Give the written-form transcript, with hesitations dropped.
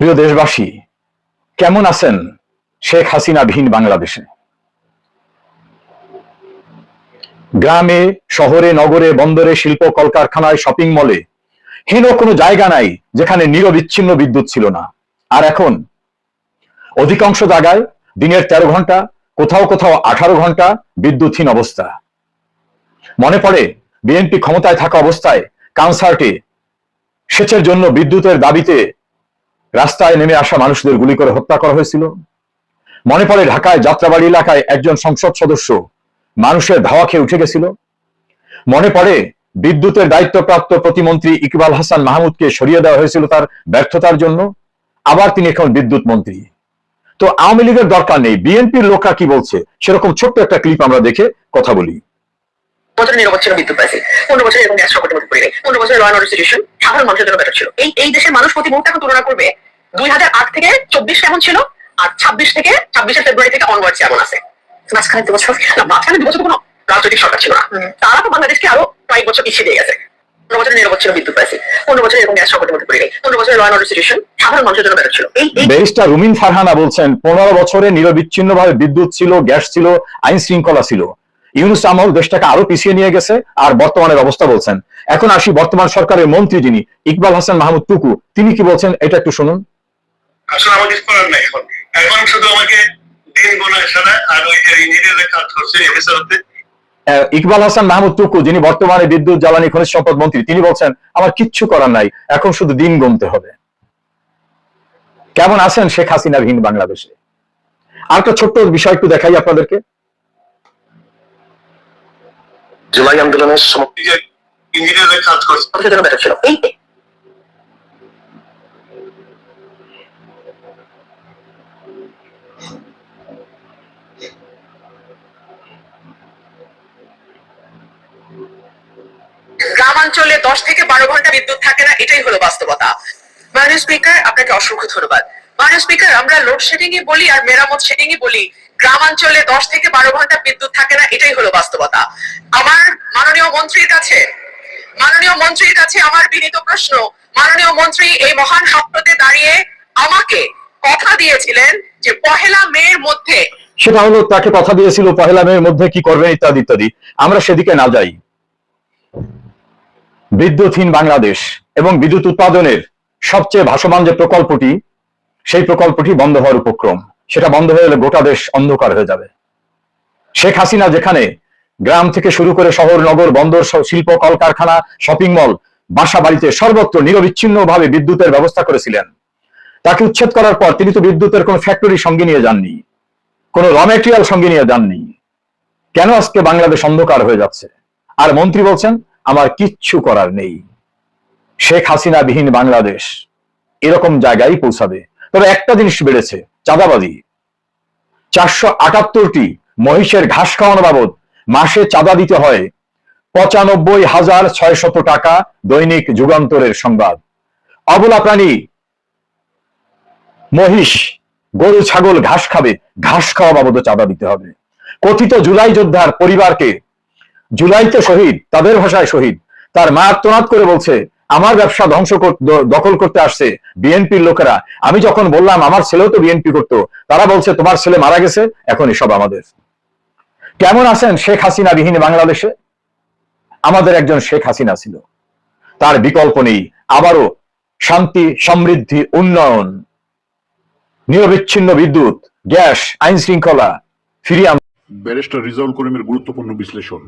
প্রিয় দেশবাসী, কেমন আছেন শেখ হাসিনা বিহীন বাংলাদেশে? গ্রামে, শহরে, নগরে, বন্দরে, শিল্প কলকারখানায়, শপিং মলে হেন কোনো জায়গা নাই যেখানে নিরবিচ্ছিন্ন বিদ্যুৎ ছিল না। আর এখন অধিকাংশ জায়গায় দিনের 13 ঘন্টা, কোথাও কোথাও 18 ঘন্টা বিদ্যুৎহীন অবস্থা। মনে পড়ে বিএনপি ক্ষমতায় থাকা অবস্থায় কনসার্টে সেচের জন্য বিদ্যুতের দাবিতে রাস্তায় নেমে আসা মানুষদের গুলি করে হত্যা করা হয়েছিল। মনে পড়ে ঢাকায় যাত্রাবাড়ি এলাকায় একজন সংসদ সদস্য মানুষের ধাওয়া খেয়ে উঠে গেছিল। মনে পড়ে বিদ্যুতের দায়িত্বপ্রাপ্ত প্রতিমন্ত্রী ইকবাল হাসান মাহমুদকে সরিয়ে দেওয়া হয়েছিল তার ব্যর্থতার জন্য। আবার তিনি এখন বিদ্যুৎ মন্ত্রী। তো আওয়ামী লীগের দরকার নেই, বিএনপির লোকরা কি বলছে সেরকম ছোট্ট একটা ক্লিপ আমরা দেখে কথা বলি। বছর নিরবচ্ছিন্ন বিদ্যুৎ পাইছে, 15 বছর এরকম গ্যাস সংকটের মধ্যে পড়ে নেই, 15 বছর ল অ্যান্ড অর্ডার সিচুয়েশন সাধারণ মানুষের জন্য বেটার ছিল। এই দেশের মানুষ প্রতি মুহূর্তে এখন তুলনা করবে 2008 থেকে 24 কেমন ছিল আর 26শে ফেব্রুয়ারি থেকে অনওয়ার্ডস কেমন আছে। মাঝখানে 2 বছর না, মাঝখানে 2 বছর কোনো রাজনৈতিক সরকার ছিল না, তারা তো বাংলাদেশকে আরো কয়েক বছর পিছিয়ে দিয়ে গেছে। 15 বছর নিরবচ্ছিন্ন বিদ্যুৎ পাইছে, 15 বছর এরকম গ্যাস সংকটের মধ্যে পড়ে নেই, 15 বছর ল অ্যান্ড অর্ডার সিচুয়েশন সাধারণ মানুষের জন্য বেটার ছিল। ব্যারিস্টার রুমিন ফারহানা বলছেন 15 বছরে নিরবিচ্ছিন্নভাবে বিদ্যুৎ ছিল, গ্যাস ছিল, আইন শৃঙ্খলা ছিল। ইউনূস আমল দেশটাকে আরো পিছিয়ে নিয়ে গেছে। আর বর্তমানের অবস্থা বলছেন। এখন আসি বর্তমান সরকারের মন্ত্রী যিনি ইকবাল হাসান মাহমুদ টুকু, তিনি কি বলছেন এটা একটু শুনুন। আসলে আমাকে করার নাই, এখন শুধু আমাকে দিন গোনা ছাড়া আর ওই যে ইঞ্জিনিয়ারের কাজ করছে এফএসআরতে। ইকবাল হাসান মাহমুদ টুকু যিনি বর্তমানে বিদ্যুৎ জ্বালানি খনিজ সম্পদ মন্ত্রী, তিনি বলছেন আমার কিচ্ছু করার নাই, এখন শুধু দিন গুনতে হবে। কেমন আছেন শেখ হাসিনা বিহীন বাংলাদেশে? আর একটা ছোট্ট বিষয় একটু দেখাই আপনাদেরকে। জুলাই আন্দোলনের সময় ইঞ্জিনিয়ারের কাজ করছে বেটার ছিল। গ্রামাঞ্চলে 10 থেকে 12 ঘন্টা বিদ্যুৎ থাকে না, এটাই হলো বাস্তবতা। মাননীয় স্পিকার, আপনাকে অসংখ্য ধন্যবাদ। মাননীয় স্পিকার, আমরা লোডশেডিং ই বলি আর মেরামত শেডিং ই বলি, গ্রামাঞ্চলে 10 থেকে 12 ঘন্টা বিদ্যুৎ থাকে না, এটাই হলো বাস্তবতা। আমার মাননীয় মন্ত্রীর কাছে আমার বিনীত প্রশ্ন, মাননীয় মন্ত্রী এই মহান সত্যতে দাঁড়িয়ে আমাকে কথা দিয়েছিলেন যে 1 মের মধ্যে, সেটা হলো তাকে কথা দিয়েছিল 1 মের মধ্যে কি করবেন ইত্যাদি ইত্যাদি। আমরা সেদিকে না যাই। বিদ্যুৎহীন বাংলাদেশ এবং বিদ্যুৎ উৎপাদনের সবচেয়ে ভাসমান যে প্রকল্পটি, সেই প্রকল্পটি বন্ধ হওয়ার উপক্রম। সেটা বন্ধ হয়ে গেলে গোটা দেশ অন্ধকার হয়ে যাবে। শেখ হাসিনা যেখানে গ্রাম থেকে শুরু করে শহর, নগর, বন্দর, শিল্প কলকারখানা, শপিং মল, বাসা বাড়িতে সর্বত্র নিরবিচ্ছিন্নভাবে বিদ্যুতের ব্যবস্থা করেছিলেন, তাকে উচ্ছেদ করার পর তিনি তো বিদ্যুতের কোন ফ্যাক্টরি সঙ্গে নিয়ে যাননি, কোন র ম্যাটেরিয়াল সঙ্গে নিয়ে যাননি। কেন আজকে বাংলাদেশ অন্ধকার হয়ে যাচ্ছে? আর মন্ত্রী বলছেন আমার কিচ্ছু করার নেই। শেখ হাসিনা বিহীন বাংলাদেশ এরকম জায়গায় পৌঁছাবে। তবে একটা জিনিস বেড়েছে, চাঁদাবাজি। 478টি মহিষের ঘাস খাওয়ানো বাবদ মাসে চাঁদা দিতে হয় 95,600 টাকা। দৈনিক যুগান্তরের সংবাদ। অবলা প্রাণী, মহিষ, গরু, ছাগল ঘাস খাবে, ঘাস খাওয়া বাবদ চাঁদা দিতে হবে। কথিত জুলাই যোদ্ধার পরিবারকে, জুলাইতে শহীদ, তাদের ভাষায় শহীদ, তার মা আর্তনাদ করে বলছে আমার ব্যবসা দখল করতে আসছে বিএনপির লোকেরা। আমি যখন বললাম আমার ছেলেও তো বিএনপি করতো, তারা বলছে তোমার ছেলে মারা গেছে, এখন এসব আমাদের। কেমন আছেন শেখ হাসিনা বিহীন বাংলাদেশে? আমাদের একজন শেখ হাসিনা ছিল, তার বিকল্প নেই। আবারও শান্তি, সমৃদ্ধি, উন্নয়ন, নিরবিচ্ছিন্ন বিদ্যুৎ, গ্যাস, আইন শৃঙ্খলা ফিরিয়ে। ব্যারিস্টার রিজাউল করিমের গুরুত্বপূর্ণ বিশ্লেষণ।